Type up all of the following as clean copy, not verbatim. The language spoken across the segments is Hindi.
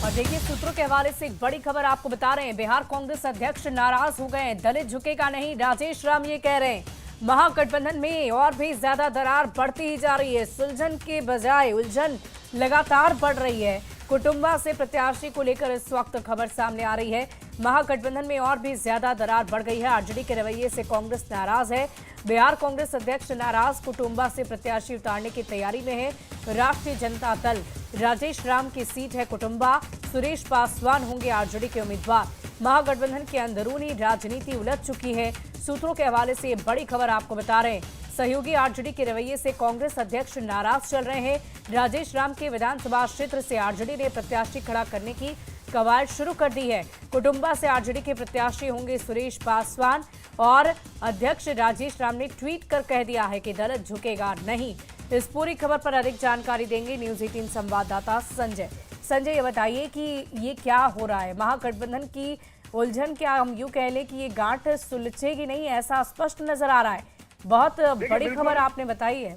और देखिए सूत्रों के हवाले से एक बड़ी खबर आपको बता रहे हैं। बिहार कांग्रेस अध्यक्ष नाराज हो गए हैं। दलित झुकेगा नहीं, राजेश राम ये कह रहे हैं। महागठबंधन में और भी ज्यादा दरार बढ़ती ही जा रही है। सुलझन के बजाय उलझन लगातार बढ़ रही है। कुटुंबा से प्रत्याशी को लेकर इस वक्त खबर सामने आ रही है। महागठबंधन में और भी ज्यादा दरार बढ़ गई है। आरजेडी के रवैये से कांग्रेस नाराज है। बिहार कांग्रेस अध्यक्ष नाराज, कुटुंबा से प्रत्याशी उतारने की तैयारी में है। राष्ट्रीय जनता दल राजेश राम की सीट है कुटुंबा, सुरेश पासवान होंगे आरजेडी के उम्मीदवार। महागठबंधन की अंदरूनी राजनीति उलझ चुकी है। सूत्रों के हवाले से ये बड़ी खबर आपको बता रहे हैं। सहयोगी आरजेडी के रवैये से कांग्रेस अध्यक्ष नाराज चल रहे हैं। राजेश राम के विधानसभा क्षेत्र से आरजेडी ने प्रत्याशी खड़ा करने की कवायद शुरू कर दी है। कुटुंबा से आरजेडी के प्रत्याशी होंगे सुरेश पासवान और अध्यक्ष राजेश राम ने ट्वीट कर कह दिया है कि दलित झुकेगा नहीं। इस पूरी खबर पर अधिक जानकारी देंगे न्यूज 18 संवाददाता संजय। संजय, ये बताइए कि ये क्या हो रहा है? महागठबंधन की उलझन, क्या हम यूं कह लें कि ये गांठ सुलझेगी नहीं, ऐसा स्पष्ट नजर आ रहा है। बहुत बड़ी खबर आपने बताई है।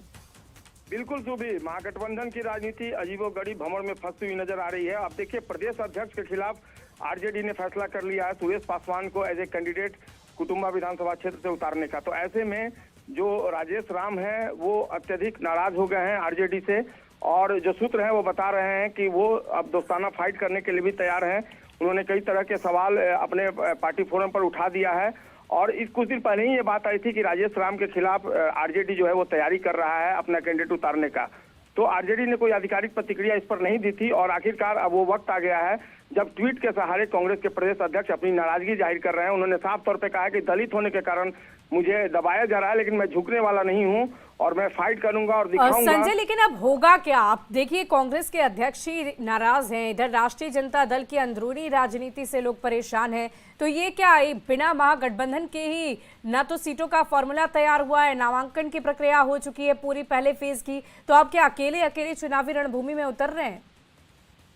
बिल्कुल सुबी, महागठबंधन की राजनीति अजीबोगरीब भंवर में फंसी हुई नजर आ रही है। अब देखिए, प्रदेश अध्यक्ष के खिलाफ आरजेडी ने फैसला कर लिया है सुरेश पासवान को एज ए कैंडिडेट कुटुंबा विधानसभा क्षेत्र से उतारने का। तो ऐसे में जो राजेश राम है वो अत्यधिक नाराज हो गए हैं आरजेडी से, और जो सूत्र हैं वो बता रहे हैं कि वो अब दोस्ताना फाइट करने के लिए भी तैयार हैं। उन्होंने कई तरह के सवाल अपने पार्टी फोरम पर उठा दिया है, और इस कुछ दिन पहले ही ये बात आई थी कि राजेश राम के खिलाफ आरजेडी जो है वो तैयारी कर रहा है अपना कैंडिडेट उतारने का। तो आरजेडी ने कोई आधिकारिक प्रतिक्रिया इस पर नहीं दी थी, और आखिरकार अब वो वक्त आ गया है जब ट्वीट के सहारे कांग्रेस के प्रदेश अध्यक्ष अपनी नाराजगी जाहिर कर रहे हैं। उन्होंने साफ तौर पे कहा है कि दलित होने के कारण मुझे दबाया जा रहा है, लेकिन मैं झुकने वाला नहीं हूं और मैं फाइट करूंगा और दिखाऊंगा। संजय, लेकिन अब होगा क्या? आप देखिए, कांग्रेस के अध्यक्ष ही नाराज हैं, इधर राष्ट्रीय जनता दल की अंदरूनी राजनीति से लोग परेशान हैं। तो ये क्या बिना महागठबंधन के ही ना तो सीटों का फॉर्मूला तैयार हुआ है, नामांकन की प्रक्रिया हो चुकी है पूरी पहले फेज की, तो आप क्या अकेले चुनावी रणभूमि में उतर रहे हैं?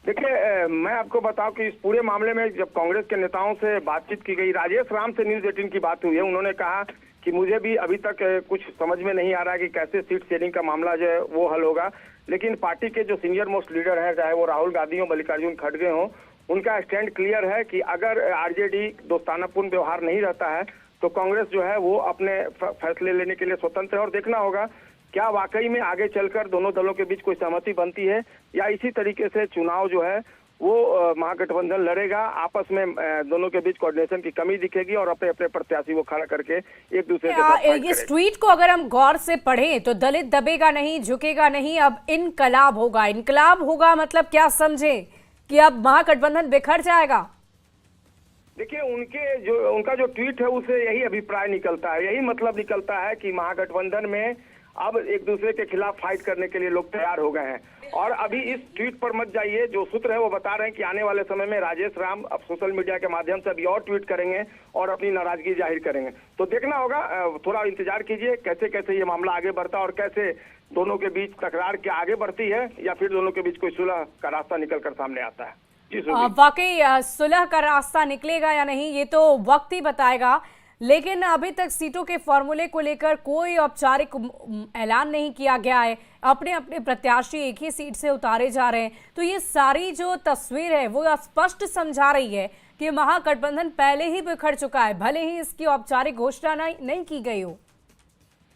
देखिए, मैं आपको बताऊं कि इस पूरे मामले में जब कांग्रेस के नेताओं से बातचीत की गई, राजेश राम से न्यूज 18 की बात हुई है, उन्होंने कहा कि मुझे भी अभी तक कुछ समझ में नहीं आ रहा है कि कैसे सीट शेयरिंग का मामला जो है वो हल होगा, लेकिन पार्टी के जो सीनियर मोस्ट लीडर है, चाहे वो राहुल गांधी हो, मल्लिकार्जुन खड़गे हो, उनका स्टैंड क्लियर है कि अगर आरजेडी दोस्तानापूर्ण व्यवहार नहीं रहता है तो कांग्रेस जो है वो अपने फैसले लेने के लिए स्वतंत्र है। और देखना होगा क्या वाकई में आगे चलकर दोनों दलों के बीच कोई सहमति बनती है, या इसी तरीके से चुनाव जो है वो महागठबंधन लड़ेगा, आपस में दोनों के बीच कोऑर्डिनेशन की कमी दिखेगी और अपने अपने प्रत्याशी को खड़ा करके एक दूसरे के साथ इस ट्वीट को अगर हम गौर से पढ़ें तो दलित दबेगा नहीं, झुकेगा नहीं, अब इनकलाब होगा। इनकलाब होगा मतलब क्या समझे कि अब महागठबंधन बिखर जाएगा? देखिए, उनका जो ट्वीट है उसे यही अभिप्राय निकलता है, यही मतलब निकलता है कि महागठबंधन में अब एक दूसरे के खिलाफ फाइट करने के लिए लोग तैयार हो गए हैं। और अभी इस ट्वीट पर मत जाइए, जो सूत्र है वो बता रहे हैं कि आने वाले समय में राजेश राम अब सोशल मीडिया के माध्यम से अभी और ट्वीट करेंगे और अपनी नाराजगी जाहिर करेंगे। तो देखना होगा, थोड़ा इंतजार कीजिए कैसे कैसे ये मामला आगे बढ़ता है और कैसे दोनों के बीच तकरार क्या आगे बढ़ती है, या फिर दोनों के बीच कोई सुलह का रास्ता निकल कर सामने आता है। वाकई सुलह का रास्ता निकलेगा या नहीं ये तो वक्त ही बताएगा, लेकिन अभी तक सीटों के फॉर्मूले को लेकर कोई औपचारिक ऐलान नहीं किया गया है। अपने अपने प्रत्याशी एक ही सीट से उतारे जा रहे हैं। तो ये सारी जो तस्वीर है वो स्पष्ट समझा रही है कि महागठबंधन पहले ही बिखर चुका है, भले ही इसकी औपचारिक घोषणा नहीं की गई हो।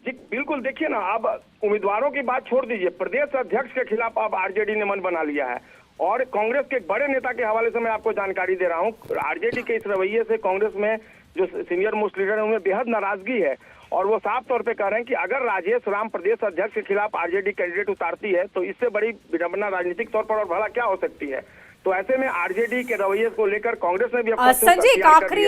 जी बिल्कुल, देखिए ना, अब उम्मीदवारों की बात छोड़ दीजिए, प्रदेश अध्यक्ष के खिलाफ अब आरजेडी ने मन बना लिया है। और कांग्रेस के एक बड़े नेता के हवाले से मैं आपको जानकारी दे रहा हूँ, आरजेडी के इस रवैये से कांग्रेस में जो सीनियर मोस्ट लीडर है उनमें बेहद नाराजगी है, और वो साफ तौर पे कह रहे हैं कि अगर राजेश राम प्रदेश अध्यक्ष के खिलाफ आरजेडी कैंडिडेट उतारती है तो इससे बड़ी विडंबना राजनीतिक तौर पर और भला क्या हो सकती है। तो ऐसे में आरजेडी के रवैये को लेकर कांग्रेस ने भी संजय, एक आखिरी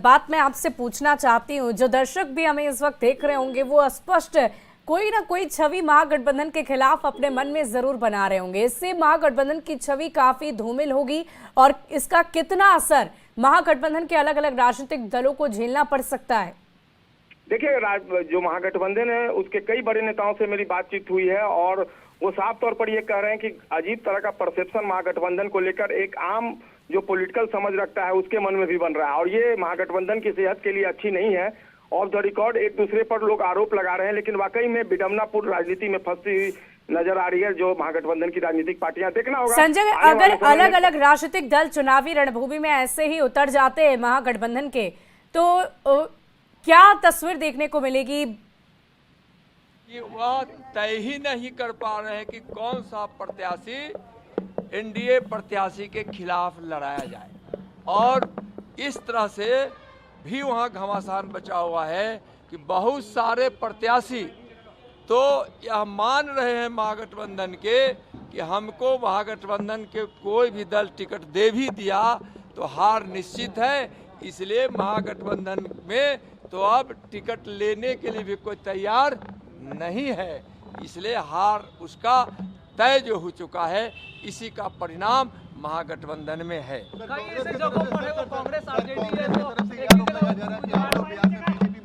बात मैं आपसे पूछना चाहती हूँ, जो दर्शक भी हमें इस वक्त देख रहे होंगे वो स्पष्ट कोई ना कोई छवि महागठबंधन के खिलाफ अपने मन में जरूर बना रहे होंगे। इससे महागठबंधन की छवि काफी धूमिल होगी, और इसका कितना असर महागठबंधन के अलग अलग राजनीतिक दलों को झेलना पड़ सकता है? देखिए, जो महागठबंधन है उसके कई बड़े नेताओं से मेरी बातचीत हुई है, और वो साफ तौर पर ये कह रहे हैं कि अजीब तरह का परसेप्शन महागठबंधन को लेकर एक आम जो पॉलिटिकल समझ रखता है उसके मन में भी बन रहा है, और ये महागठबंधन की सेहत के लिए अच्छी नहीं है। ऑफ द रिकॉर्ड एक दूसरे पर लोग आरोप लगा रहे हैं, लेकिन वाकई में विडंबनापूर्ण राजनीति में फंसी हुई नजर आ रही है जो महागठबंधन की राजनीतिक पार्टियां। देखना होगा संजय, आने अगर वाले समय में- अलग अलग राजनीतिक दल चुनावी रणभूमि में ऐसे ही उतर जाते हैं महागठबंधन के, तो क्या तस्वीर देखने को मिलेगी? कि वह तय ही नहीं कर पा रहे हैं कि कौन सा प्रत्याशी एनडीए प्रत्याशी के खिलाफ लड़ाया जाए, और इस तरह से भी वहां घमासान बचा हुआ है कि बहुत सारे प्रत्याशी तो यह मान रहे हैं महागठबंधन के कि हमको महागठबंधन के कोई भी दल टिकट दे भी दिया तो हार निश्चित है, इसलिए महागठबंधन में तो अब टिकट लेने के लिए भी कोई तैयार नहीं है, इसलिए हार उसका तय जो हो चुका है, इसी का परिणाम महागठबंधन में है।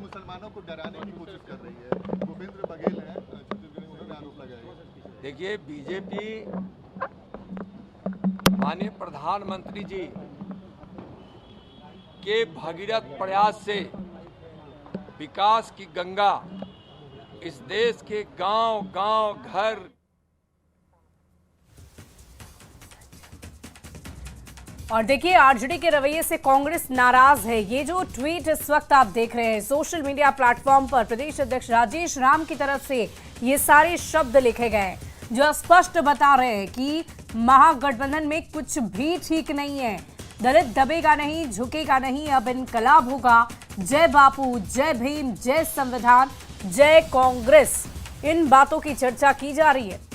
मुसलमानों को डराने की कोशिश कर रही है। भूपेंद्र बघेल हैं, छत्तीसगढ़ में उन्होंने आरोप लगाया है। देखिए, बीजेपी माननीय प्रधानमंत्री जी के भगीरथ प्रयास से विकास की गंगा इस देश के गांव गांव घर और देखिए, आरजेडी के रवैये से कांग्रेस नाराज है। ये जो ट्वीट इस वक्त आप देख रहे हैं सोशल मीडिया प्लेटफॉर्म पर, प्रदेश अध्यक्ष राजेश राम की तरफ से ये सारे शब्द लिखे गए हैं जो स्पष्ट बता रहे हैं कि महागठबंधन में कुछ भी ठीक नहीं है। दलित दबेगा नहीं, झुकेगा नहीं, अब इनकलाब होगा। जय बापू, जय भीम, जय संविधान, जय कांग्रेस, इन बातों की चर्चा की जा रही है।